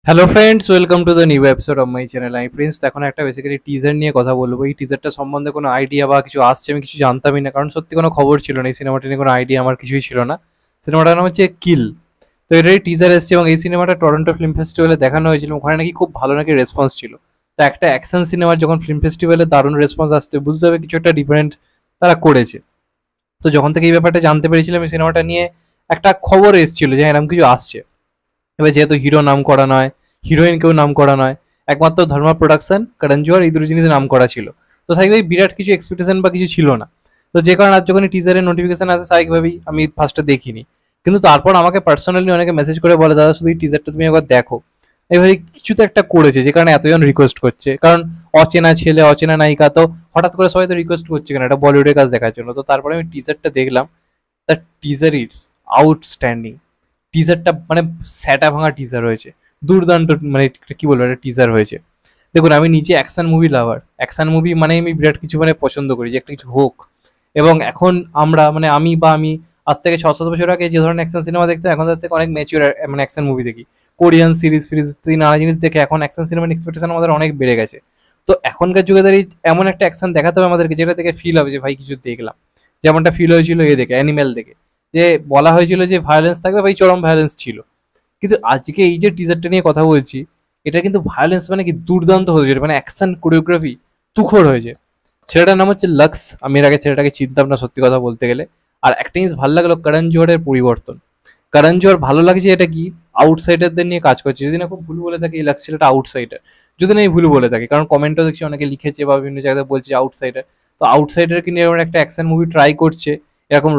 Hello friends, welcome to the new episode of my channel. আমি Prince. এখন একটা basically teaser নিয়ে কথা বলবো। এই টিজারটা সম্বন্ধে কোনো আইডিয়া বা কিছু আসছে আমি কিছু জানতামই না, কারণ সত্যি কোনো খবর ছিল না এই সিনেমাটা নিয়ে, কোনো আইডিয়া আমার কিছুই ছিল না। সিনেমাটার নাম হচ্ছে কিল। তো এটারই টিজার এসছে এবং এই সিনেমাটা টরন্টো ফিল্ম ফেস্টিভ্যালে দেখানো হয়েছিল। ওখানে নাকি খুব ভালো নাকি রেসপন্স ছিল। তো একটা অ্যাকশন সিনেমার যখন ফিল্ম ফেস্টিভ্যালে দারুণ রেসপন্স আসছে, বুঝতে হবে কিছু একটা ডিফারেন্ট তারা করেছে। তো যখন থেকে এই ব্যাপারটা জানতে পেরেছিলাম, এই সিনেমাটা নিয়ে একটা খবর এসেছিল যে এরকম কিছু আসছে। এবার যেহেতু হিরো নাম করা নয়, হিরোইনকেও নাম করা নয়, একমাত্র ধর্মা প্রোডাকশন, করণ জোহর, এই দুটো জিনিস নাম করা ছিল। তো স্বাভাবিকভাবেই বিরাট কিছু এক্সপেকটেশন বা কিছু ছিল না। তো যে কারণে আজ যখন টিজারের নোটিফিকেশন আসে, স্বাভাবিকভাবেই আমি ফার্স্টে দেখিনি। কিন্তু তারপর আমাকে পার্সোনালি অনেকে মেসেজ করে বলে, দাদা শুধু এই টিজারটা তুমি একবার দেখো। এবারে কিছু তো একটা করেছে যে কারণে এতজন রিকোয়েস্ট করছে, কারণ অচেনা ছেলে অচেনা নায়িকা, তো হঠাৎ করে সবাই তো রিকোয়েস্ট করছে কেন, এটা বলিউডের কাজ দেখার জন্য। তো তারপরে আমি টিজারটা দেখলাম। The teaser it's outstanding. টিজারটা মানে স্যাটা ভাঙা টিজার হয়েছে, দুর্দান্ত। মানে কি বলবো, একটা টিজার হয়েছে। দেখুন, আমি নিজে action movie lover. Action movie মানে আমি বিরাট কিছু মানে পছন্দ করি, যে একটা কিছু হোক। এবং এখন আমরা মানে আমি আজ থেকে 6-7 বছর আগে যে ধরনের অ্যাকশন সিনেমা দেখতাম, এখন তার থেকে অনেক ম্যাচিওর মানে অ্যাকশন মুভি দেখি। কোরিয়ান সিরিজ ফিরিজ নানা জিনিস দেখে এখন অ্যাকশন সিনেমার এক্সপেকটেশন আমাদের অনেক বেড়ে গেছে। তো এখনকার যুগে দাঁড়িয়ে এমন একটা অ্যাকশন দেখাতে হবে আমাদেরকে, যেটা থেকে ফিল হবে যে ভাই কিছু দেখলাম। যেমনটা ফিল হয়েছিল এ দেখে, অ্যানিমেল দেখে, যে বলা হয়েছিল যে ভায়োলেন্স থাকবে, ভাই চরম ভায়োলেন্স ছিল। কিন্তু আজকে এই যে টিজারটা নিয়ে কথা বলছি, এটা কিন্তু ভায়োলেন্স মানে কি দুর্দান্ত হয়েছে, মানে অ্যাকশন কোরিওগ্রাফি তুখর হয়েছে। ছেলেটার নাম হচ্ছে লাক্স। আমি এর আগে ছেলেটাকে চিনতাম না সত্যি কথা বলতে গেলে। আর একটা জিনিস ভালো লাগলো, করণ জোহরের পরিবর্তন। করণ জোহর ভালো লাগছে এটা কি, আউটসাইডারদের নিয়ে কাজ করছে। যদি না খুব ভুল বলে থাকি, এই লাক্স ছেলেটা আউটসাইডার। যদি না এই ভুল বলে থাকি, কারণ কমেন্টও দেখছি অনেকে লিখেছে বা বিভিন্ন জায়গায় বলছে আউটসাইডার। তো আউটসাইডারকে নিয়ে এরকম একটা অ্যাকশন মুভি ট্রাই করছে, এরকম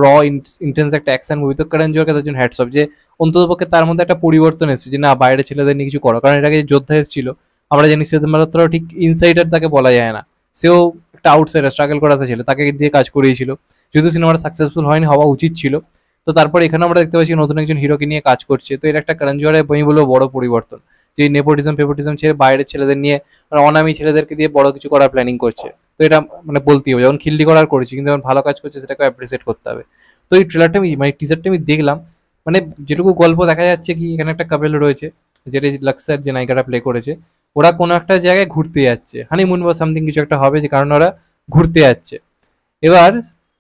ইন্টেন্স একটা অ্যাকশন মুভি। তো করণ জোহরকে তার জন্য হ্যাটস অফ, যে অন্ততপক্ষে তার মধ্যে একটা পরিবর্তন এসেছে, যে না বাইরে ছেলেদের নিয়ে কিছু করো। কারণ এর আগে যে যোদ্ধা এসেছিল, আমরা জানি সিদ্ধার্থ মালহোত্রাও ঠিক ইনসাইডার তাকে বলা যায় না। সেও একটা আউটসাইডার, স্ট্রাগল করা ছিল, তাকে দিয়ে কাজ করিয়েছিল। যেহেতু সিনেমাটা সাকসেসফুল হয়নি, হওয়া উচিত ছিল। তো তারপর এখানে আমরা দেখতে পাচ্ছি নতুন একজন হিরোকে নিয়ে কাজ করছে। তো এটা একটা করণ জোহরের বই বলবো বড় পরিবর্তন, যে নেপোটিজম ফেপোটিজম ছেড়ে বাইরের ছেলেদের নিয়ে, মানে অনামী ছেলেদেরকে দিয়ে বড় কিছু করার প্ল্যানিং করছে। তো এটা মানে বলতেই হবে, যখন খিল্লি করার করেছি, কিন্তু যখন ভালো কাজ করছে সেটাকে অ্যাপ্রিসিয়েট করতে হবে। তো এই ট্রেলারটা আমি মানে টিজারটা আমি দেখলাম। মানে যেটুকু গল্প দেখা যাচ্ছে কি, এখানে একটা কাপেল রয়েছে, যেটা লাক্সার যে নায়িকাটা প্লে করেছে। ওরা কোনো একটা জায়গায় ঘুরতে যাচ্ছে, হানিমুন বা সামথিং কিছু একটা হবে, যে কারণে ওরা ঘুরতে যাচ্ছে। এবার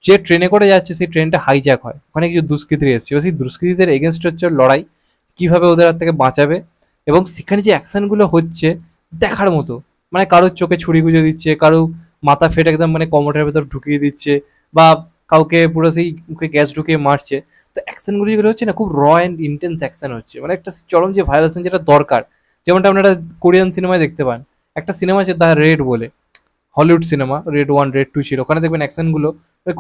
যে ট্রেনে করে যাচ্ছে, সেই ট্রেনটা হাইজ্যাক হয়, ওখানে কিছু দুষ্কৃতী এসছে। এবার সেই দুষ্কৃতীদের এগেনস্ট হচ্ছে ওর লড়াই, কিভাবে ওদের হাত থেকে বাঁচাবে। এবং সেখানে যে অ্যাকশনগুলো হচ্ছে দেখার মতো। মানে কারোর চোখে ছুরি গুঁজে দিচ্ছে, কারো মাথা ফেটে একদম মানে কমোটের ভেতর ঢুকিয়ে দিচ্ছে, বা কাউকে পুরো সেই মুখে গ্যাস ঢুকিয়ে মারছে। তো অ্যাকশনগুলো যেগুলো হচ্ছে না, খুব র অ্যান্ড ইন্টেন্স অ্যাকশন হচ্ছে, মানে একটা চরম যে ভায়োলেশন যেটা দরকার। যেমনটা আপনারা কোরিয়ান সিনেমায় দেখতে পান। একটা সিনেমা আছে দ্য রেড বলে, হলিউড সিনেমা, রেড 1 রেড 2 ছিল। ওখানে দেখবেন অ্যাকশনগুলো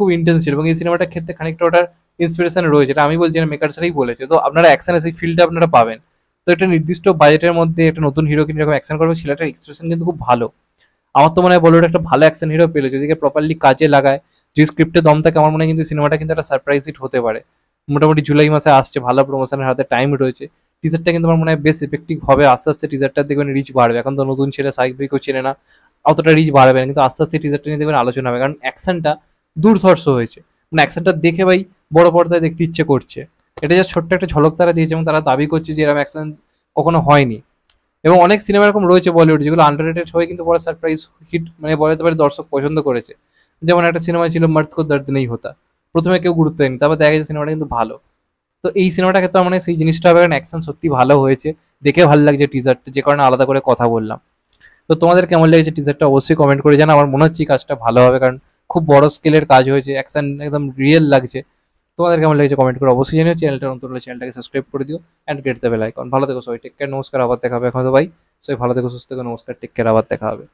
খুব ইন্টেন্স ছিল, এবং এই সিনেমাটার ক্ষেত্রে খানিকটা ওটার ইন্সপিরেশন রয়েছে। এটা আমি বলছি না, মেকার্সরাই বলেছে। তো আপনারা অ্যাকশনের সেই ফিল্ডটা আপনারা পাবেন। তো একটা নির্দিষ্ট বাজেটের মধ্যে একটা নতুন হিরোকে এরকম অ্যাকশন করবে, ছেলেটার এক্সপ্রেশন কিন্তু খুব ভালো। আমার তো মনে হয় বলিউড একটা ভালো অ্যাকশন হিরো পেলে, যদি প্রপারলি কাজে লাগায়, যদি স্ক্রিপ্টে দম থাকে, আমার মনে হয় কিন্তু সিনেমাটা কিন্তু একটা সারপ্রাইজ হিট হতে পারে। মোটামুটি জুলাই মাসে আসছে, ভালো প্রমোশনের হাতে টাইম রয়েছে। টিজারটা কিন্তু আমার মনে হয় বেশ এফেক্টিভ হবে। আস্তে আস্তে টিজারটা দেখবেন রিচ বাড়বে। এখন তো নতুন ছেলে সাইক কেউ চেনে না, অতটা রিচ বাড়বে না। কিন্তু আস্তে আস্তে টিজারটা নিয়ে দেখবেন আলোচনা হবে, কারণ অ্যাকশনটা দুর্ধর্ষ হয়েছে। মানে অ্যাকশনটা দেখে ভাই বড় পর্দায় দেখতে ইচ্ছে করছে। এটা যে ছোট্ট একটা ঝলক তারা দিয়েছে, এবং তারা দাবি করছে যে এরকম অ্যাকশন কখনো হয়নি। এবং অনেক সিনেমা এরকম রয়েছে বলিউড, যেগুলো আন্ডাররেটেড হয়ে কিন্তু বড় সারপ্রাইজ হিট মানে বলতে পারে দর্শক পছন্দ করেছে। যেমন একটা সিনেমা ছিল মার্দ কো দর্দ নেই হোতা, প্রথমে কেউ গুরুত্ব দেয়নি, তারপর দেখা গেছে সিনেমাটা কিন্তু ভালো। তো এই সিনেমাটা ক্ষেত্রে মানে সেই জিনিসটা হবে, কারণ অ্যাকশন সত্যি ভালো হয়েছে, দেখে ভালো লাগছে টিজারটা, যে কারণে আলাদা করে কথা বললাম। তো তোমাদের কেমন লেগেছে টিজারটা অবশ্যই কমেন্ট করে জানা। আমার মনে হচ্ছে এই কাজটা ভালো হবে, কারণ খুব বড় স্কেলের কাজ হয়েছে, অ্যাকশন একদম রিয়েল লাগছে। তোমাদের কেমন লেগেছে কমেন্ট করে অবশ্যই জানিও। চ্যানেলটা নতুন হলে চ্যানেলটাকে সাবস্ক্রাইব করে দিও, and get the bell icon. ভালো থেকো সবাই, টেক কেয়ার, নমস্কার, আবার দেখা হবে এখন তো ভাই। সবাই ভালো থেকো, সুস্থ থেকো, নমস্কার, টেক কেয়ার, আবার দেখা হবে।